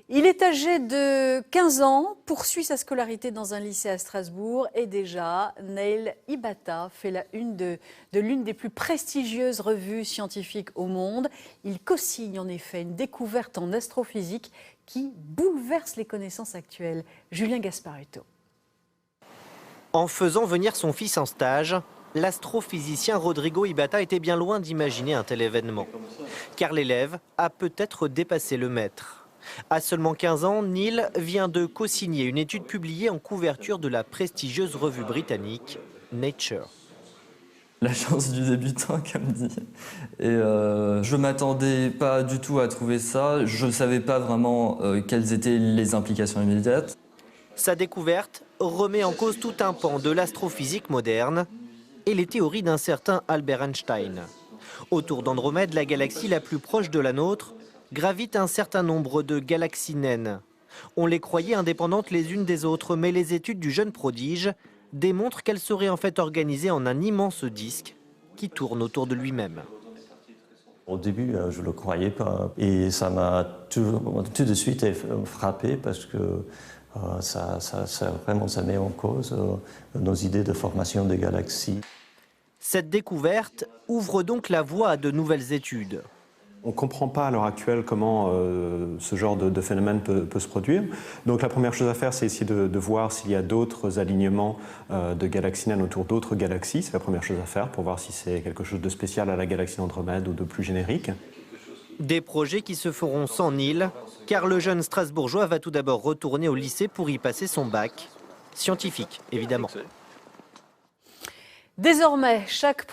Il est âgé de 15 ans, poursuit sa scolarité dans un lycée à Strasbourg et déjà, Neil Ibata fait la une de l'une des plus prestigieuses revues scientifiques au monde. Il co-signe en effet une découverte en astrophysique qui bouleverse les connaissances actuelles. Julien Gasparetto. En faisant venir son fils en stage, l'astrophysicien Rodrigo Ibata était bien loin d'imaginer un tel événement. Car l'élève a peut-être dépassé le maître. À seulement 15 ans, Neil vient de co-signer une étude publiée en couverture de la prestigieuse revue britannique Nature. La chance du débutant, comme dit. Et je m'attendais pas du tout à trouver ça. Je ne savais pas vraiment quelles étaient les implications immédiates. Sa découverte remet en cause tout un pan de l'astrophysique moderne et les théories d'un certain Albert Einstein. Autour d'Andromède, la galaxie la plus proche de la nôtre, gravitent un certain nombre de galaxies naines. On les croyait indépendantes les unes des autres, mais les études du jeune prodige démontrent qu'elles seraient en fait organisées en un immense disque qui tourne autour de lui-même. Au début, je ne le croyais pas et ça m'a tout de suite frappé parce que ça met en cause nos idées de formation des galaxies. Cette découverte ouvre donc la voie à de nouvelles études. On ne comprend pas à l'heure actuelle comment ce genre de phénomène peut se produire. Donc la première chose à faire, c'est essayer de voir s'il y a d'autres alignements de galaxies naines autour d'autres galaxies. C'est la première chose à faire pour voir si c'est quelque chose de spécial à la galaxie d'Andromède ou de plus générique. Des projets qui se feront sans Neil, car le jeune Strasbourgeois va tout d'abord retourner au lycée pour y passer son bac. Scientifique, évidemment. Désormais, chaque